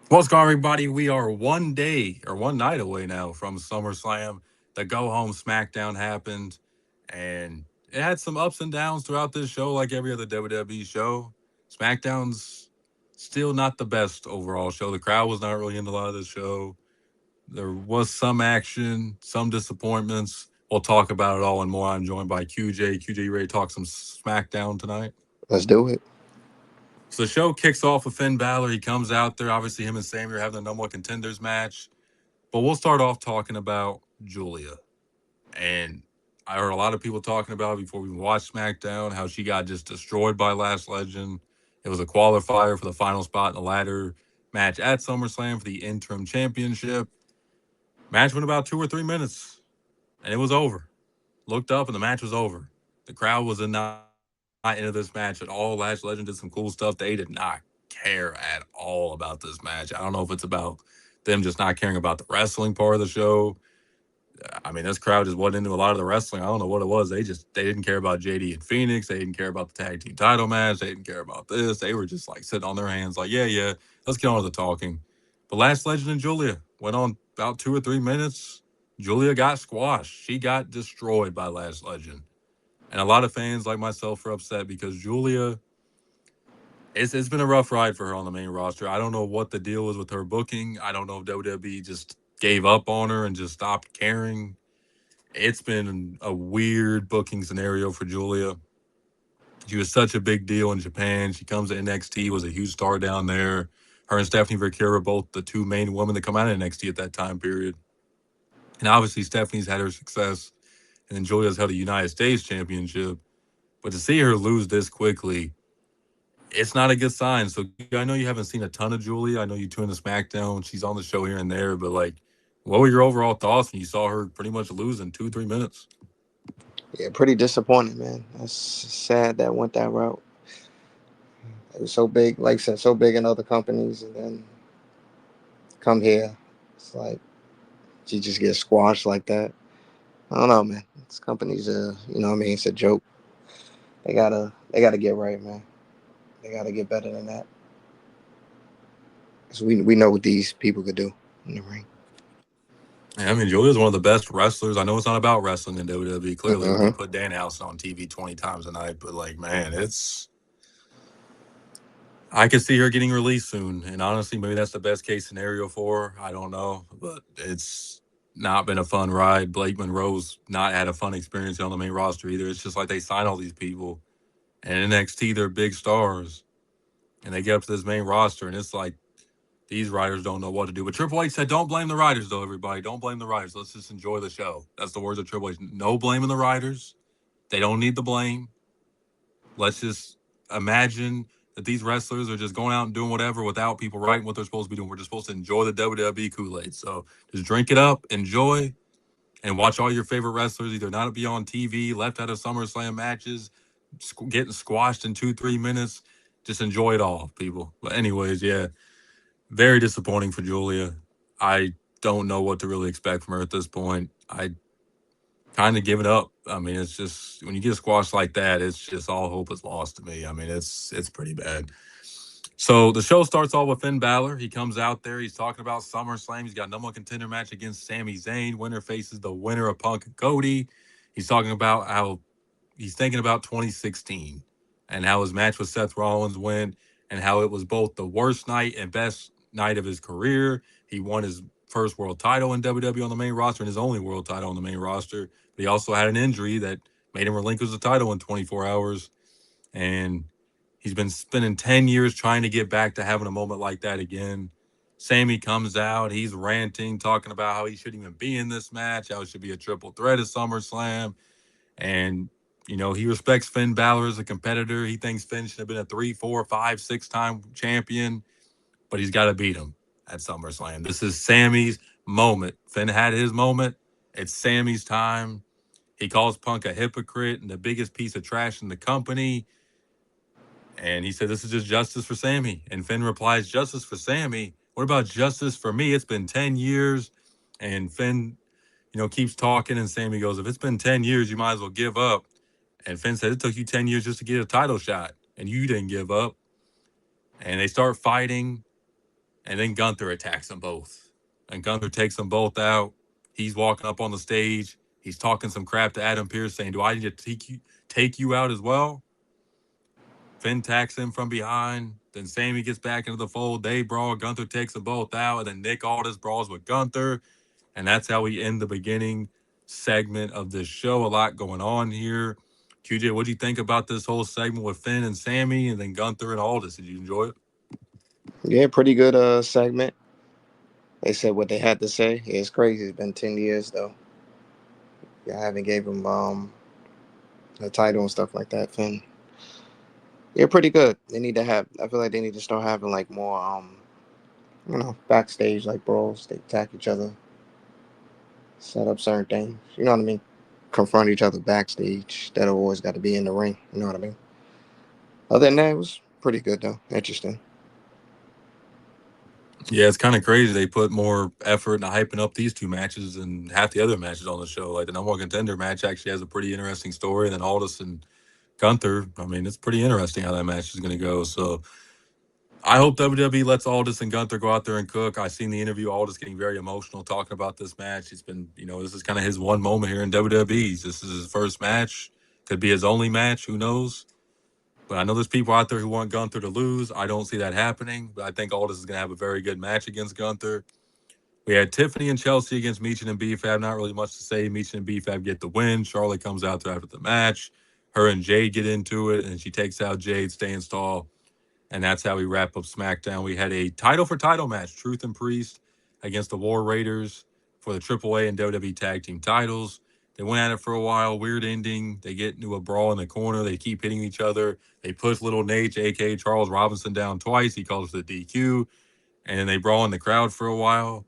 What's going on, everybody? We are one day or one night away now from SummerSlam. The go home SmackDown happened, and it had some ups and downs throughout this show, like every other WWE show. SmackDown's still not the best overall show. The crowd was not really into a lot of this show. There was some action, some disappointments. We'll talk about it all and more. I'm joined by QJ. QJ, you ready to talk some SmackDown tonight? Let's do it. So the show kicks off with Finn Balor. He comes out there. Obviously, him and Sami are having the number one contenders match. But we'll start off talking about Giulia. And I heard a lot of people talking about it before we watched SmackDown how she got just destroyed by Last Legend. It was a qualifier for the final spot in the ladder match at SummerSlam for the interim championship. Match went about 2 or 3 minutes, and it was over. Looked up, and the match was over. The crowd was not into this match at all. Last Legend did some cool stuff. They did not care at all about this match. I don't know if it's about them just not caring about the wrestling part of the show. I mean, this crowd just wasn't into a lot of the wrestling. I don't know what it was. They didn't care about JD and Phoenix. They didn't care about the tag team title match. They didn't care about this. They were just like sitting on their hands, like, yeah, let's get on with the talking. But Last Legend and Giulia went on about 2 or 3 minutes. Giulia got squashed. She got destroyed by Last Legend. And a lot of fans like myself are upset because Giulia, it's been a rough ride for her on the main roster. I don't know what the deal is with her booking. I don't know if WWE just gave up on her and just stopped caring. It's been a weird booking scenario for Giulia. She was such a big deal in Japan. She comes to NXT, was a huge star down there. Her and Stephanie Verkera were both the two main women that come out of NXT at that time period. And obviously, Stephanie's had her success, and then Giulia's held a United States championship. But to see her lose this quickly, it's not a good sign. So I know you haven't seen a ton of Giulia. I know you tune into SmackDown. She's on the show here and there, but like, what were your overall thoughts when you saw her pretty much lose in 2 3 minutes? Yeah, pretty disappointing, man. That's sad that went that route. It was so big, like I said, so big in other companies, and then come here, it's like she just gets squashed like that. I don't know, man. This company's what I mean, it's a joke. They gotta get right, man. They gotta get better than that. Cause we know what these people could do in the ring. Yeah, I mean, Giulia's one of the best wrestlers. I know it's not about wrestling in WWE. Clearly, we Uh-huh. could put Danhausen on TV 20 times a night, but like, man, I could see her getting released soon. And honestly, maybe that's the best case scenario for her. I don't know, but it's not been a fun ride. Blakeman Rose not had a fun experience on the main roster either. It's just like they sign all these people, and NXT, they're big stars, and they get up to this main roster, and it's like these writers don't know what to do. But Triple H said, don't blame the writers, though, everybody. Don't blame the writers. Let's just enjoy the show. That's the words of Triple H. No blaming the writers. They don't need the blame. Let's just imagine that these wrestlers are just going out and doing whatever without people writing what they're supposed to be doing. We're just supposed to enjoy the WWE Kool-Aid. So just drink it up, enjoy, and watch all your favorite wrestlers either not be on TV, left out of SummerSlam matches, getting squashed in 2 3 minutes. Just enjoy it all, people. But anyways, yeah, very disappointing for Giulia. I don't know what to really expect from her at this point. I kind of give it up. I mean, it's just when you get squashed like that, it's just all hope is lost to me. I mean, it's pretty bad. So the show starts off with Finn Balor. He comes out there. He's talking about SummerSlam. He's got a number one contender match against Sami Zayn. Winner faces the winner of Punk and Cody. He's talking about how he's thinking about 2016 and how his match with Seth Rollins went and how it was both the worst night and best night of his career. He won his first world title in WWE on the main roster and his only world title on the main roster. But he also had an injury that made him relinquish the title in 24 hours. And he's been spending 10 years trying to get back to having a moment like that again. Sammy comes out. He's ranting, talking about how he shouldn't even be in this match, how it should be a triple threat at SummerSlam. And, he respects Finn Balor as a competitor. He thinks Finn should have been a 3, 4, 5, 6 time champion, but he's got to beat him at SummerSlam. This is Sammy's moment. Finn had his moment. It's Sammy's time. He calls Punk a hypocrite and the biggest piece of trash in the company. And he said, this is just justice for Sammy. And Finn replies, justice for Sammy? What about justice for me? It's been 10 years. And Finn, keeps talking. And Sammy goes, if it's been 10 years, you might as well give up. And Finn said, it took you 10 years just to get a title shot. And you didn't give up. And they start fighting. And then Gunther attacks them both. And Gunther takes them both out. He's walking up on the stage. He's talking some crap to Adam Pearce saying, "Do I need to take you out as well?" Finn attacks him from behind. Then Sammy gets back into the fold. They brawl. Gunther takes them both out. And then Nick Aldis brawls with Gunther. And that's how we end the beginning segment of this show. A lot going on here. QJ, what do you think about this whole segment with Finn and Sammy and then Gunther and Aldis? Did you enjoy it? Yeah, pretty good segment. They said what they had to say. Yeah, it's crazy. It's been 10 years though. Yeah, I haven't gave him a title and stuff like that. Finn. Yeah, pretty good. They need to have. I feel like they need to start having like more backstage like brawls. They attack each other, set up certain things. You know what I mean? Confront each other backstage. That always got to be in the ring. You know what I mean? Other than that, it was pretty good though. Interesting. Yeah, it's kind of crazy. They put more effort into hyping up these two matches than half the other matches on the show. Like the number one contender match actually has a pretty interesting story. And then Aldis and Gunther, I mean, it's pretty interesting how that match is going to go. So I hope WWE lets Aldis and Gunther go out there and cook. I seen the interview, Aldis getting very emotional talking about this match. He's been, this is kind of his one moment here in WWE. This is his first match. Could be his only match. Who knows? But I know there's people out there who want Gunther to lose. I don't see that happening. But I think Aldis is going to have a very good match against Gunther. We had Tiffany and Chelsea against Meechin and B-Fab. Not really much to say. Meechin and B-Fab get the win. Charlotte comes out there after the match. Her and Jade get into it, and she takes out Jade, staying stall. And that's how we wrap up SmackDown. We had a title for title match, Truth and Priest against the War Raiders for the AAA and WWE Tag Team titles. They went at it for a while. Weird ending. They get into a brawl in the corner. They keep hitting each other. They push Little Nate, a.k.a. Charles Robinson, down twice. He calls it the DQ. And then they brawl in the crowd for a while.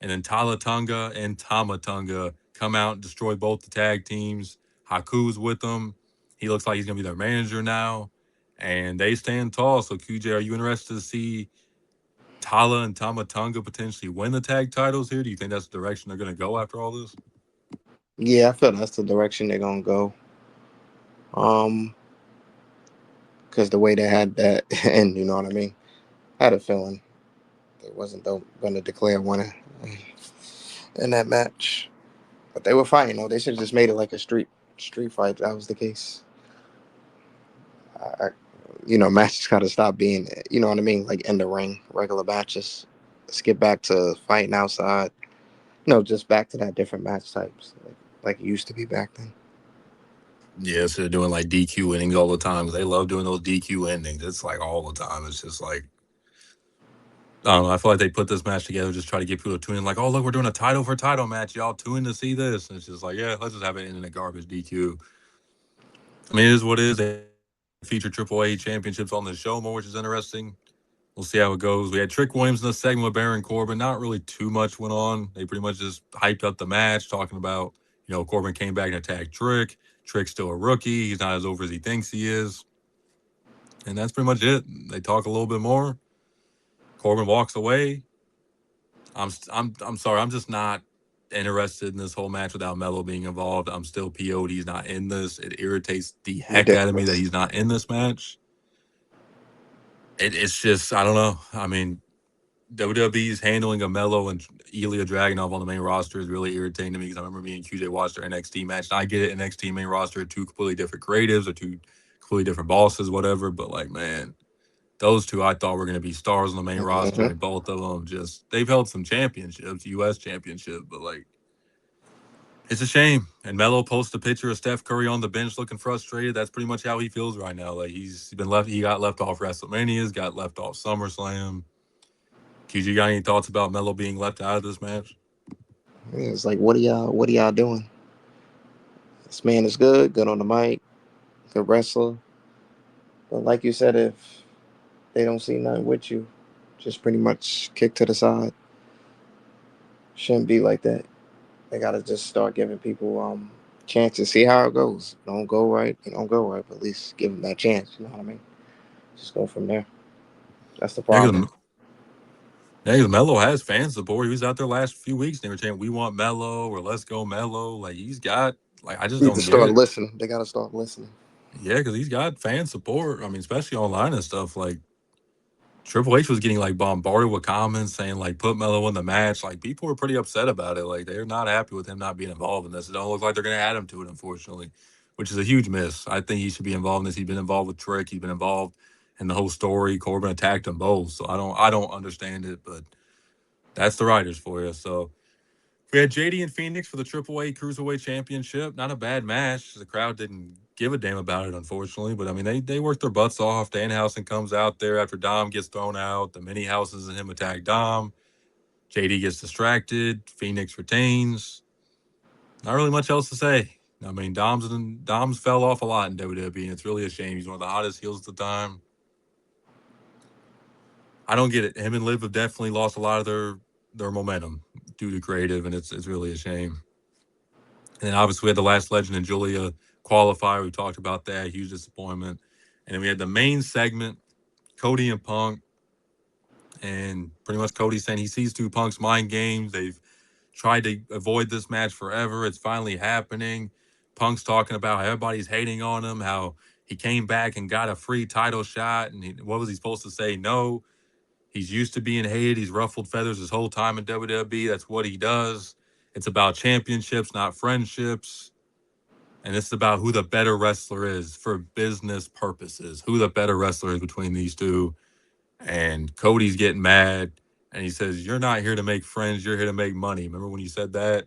And then Talatunga and Tamatunga come out and destroy both the tag teams. Haku's with them. He looks like he's going to be their manager now. And they stand tall. So, QJ, are you interested to see Tala and Tamatunga potentially win the tag titles here? Do you think that's the direction they're going to go after all this? Yeah, I feel that's the direction they're gonna go. Um, because the way they had that, and you know what I mean. I had a feeling they wasn't gonna declare a winner in that match, but they were fighting. Though they should have just made it like a street fight. If that was the case. I, matches gotta stop being. You know what I mean, like in the ring, regular matches. Let's get back to fighting outside. Just back to that different match types, like it used to be back then. Yeah, so they're doing like DQ endings all the time. They love doing those DQ endings. It's like all the time. It's just like, I don't know. I feel like they put this match together just try to get people to tune in. Like, oh, look, we're doing a title for title match. Y'all tune in to see this. And it's just like, yeah, let's just have it end in a garbage DQ. I mean, it is what it is. They feature AAA championships on the show more, which is interesting. We'll see how it goes. We had Trick Williams in the segment with Baron Corbin. Not really too much went on. They pretty much just hyped up the match, talking about, Corbin came back and attacked Trick. Trick's still a rookie. He's not as over as he thinks he is. And that's pretty much it. They talk a little bit more. Corbin walks away. I'm sorry. I'm just not interested in this whole match without Melo being involved. I'm still PO'd he's not in this. It irritates the heck out of me that Ridiculous. he's not in this match. It's just, I don't know. I mean, WWE's handling of Melo and Ilya Dragunov on the main roster is really irritating to me because I remember me and QJ watched their NXT match. And I get it, NXT main roster, two completely different creatives or two completely different bosses, whatever. But like, man, those two I thought were going to be stars on the main roster, Hmm. and both of them they've held some championships, U.S. championship, but like, it's a shame. And Melo posts a picture of Steph Curry on the bench looking frustrated. That's pretty much how he feels right now. Like he got left off WrestleManias, got left off SummerSlam. QG, got any thoughts about Melo being left out of this match? It's like, what are y'all doing? This man is good on the mic, good wrestler. But like you said, if they don't see nothing with you, just pretty much kick to the side. Shouldn't be like that. They gotta just start giving people chances, see how it goes. Don't go right, you don't go right, but at least give them that chance. You know what I mean? Just go from there. That's the Yeah, problem. because Melo has fan support. He was out there last few weeks and they were saying, we want Melo or let's go Melo. Like, I just Need to don't get start it. listening. They gotta start listening. Yeah, because he's got fan support. I mean, especially online and stuff. Like, Triple H was getting like bombarded with comments saying like put Melo in the match. Like people were pretty upset about it. Like they're not happy with him not being involved in this. It don't look like they're gonna add him to it, unfortunately, which is a huge miss. I think he should be involved in this. He's been involved with Trick. He's been involved in the whole story. Corbin attacked them both, so I don't understand it, but that's the writers for you. So we had JD and Phoenix for the Triple A Cruiserweight Championship. Not a bad match. The crowd didn't give a damn about it, unfortunately. But I mean, they worked their butts off. Danhausen comes out there after Dom gets thrown out. The mini houses and him attack Dom. JD gets distracted. Phoenix retains. Not really much else to say. I mean, Dom's fell off a lot in WWE, and it's really a shame. He's one of the hottest heels at the time. I don't get it. Him and Liv have definitely lost a lot of their momentum due to creative, and it's really a shame. And then obviously we had the last legend in Giulia qualifier. We talked about that. Huge disappointment. And then we had the main segment, Cody and Punk. And pretty much Cody saying he sees through Punk's mind games. They've tried to avoid this match forever. It's finally happening. Punk's talking about how everybody's hating on him, how he came back and got a free title shot. And what was he supposed to say? No. He's used to being hated. He's ruffled feathers his whole time in WWE. That's what he does. It's about championships, not friendships. And this is about who the better wrestler is for business purposes, who the better wrestler is between these two. And Cody's getting mad and he says, "You're not here to make friends, you're here to make money." Remember when you said that?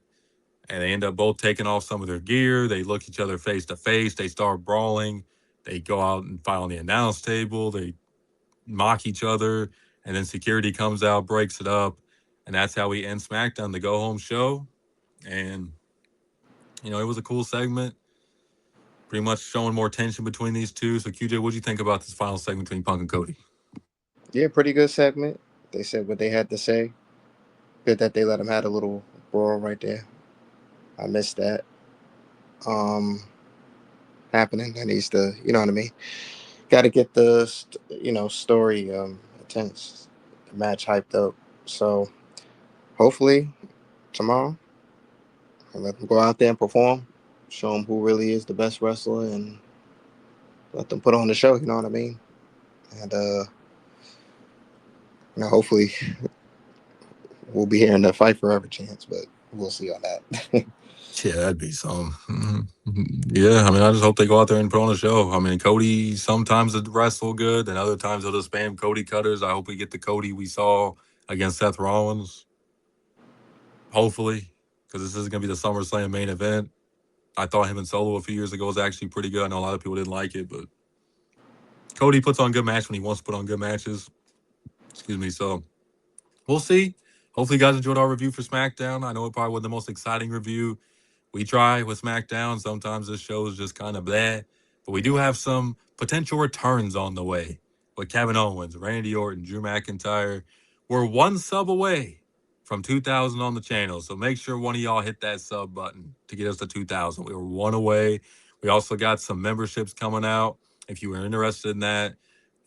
And they end up both taking off some of their gear. They look each other face to face. They start brawling. They go out and fight on the announce table. They mock each other. And then security comes out, breaks it up. And that's how we end SmackDown, the go home show. And, it was a cool segment, pretty much showing more tension between these two. So, QJ, what do you think about this final segment between Punk and Cody? Yeah, pretty good segment. They said what they had to say. Good that they let him have a little brawl right there. I missed that. Um, happening. That needs to, you know what I mean. Got to get the, story intense, the match hyped up. So hopefully tomorrow, I let them go out there and perform, show them who really is the best wrestler, and let them put on the show. You know what I mean? And hopefully we'll be hearing the fight forever chance, but we'll see on that. Yeah, that'd be some. Yeah, I mean, I just hope they go out there and put on a show. I mean, Cody sometimes it wrestle good, and other times they'll just spam Cody cutters. I hope we get the Cody we saw against Seth Rollins. Hopefully, because this is going to be the SummerSlam main event. I thought him in Solo a few years ago was actually pretty good. I know a lot of people didn't like it, but Cody puts on good matches when he wants to put on good matches. Excuse me. So we'll see. Hopefully, you guys enjoyed our review for SmackDown. I know it probably wasn't the most exciting review we try with SmackDown. Sometimes this show is just kind of blah, but we do have some potential returns on the way with Kevin Owens, Randy Orton, Drew McIntyre. We're one sub away from 2,000 on the channel, so make sure one of y'all hit that sub button to get us to 2,000. We were one away. We also got some memberships coming out. If you are interested in that,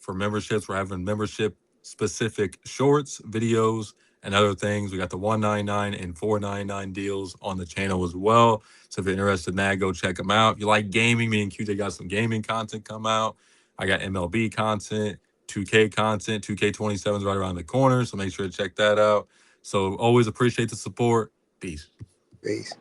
for memberships, we're having membership specific shorts, videos, and other things. We got the 199 and 499 deals on the channel as well. So if you're interested in that, go check them out. If you like gaming, me and QJ got some gaming content come out. I got MLB content, 2K content. 2K27 is right around the corner, so make sure to check that out. So always appreciate the support. Peace. Peace.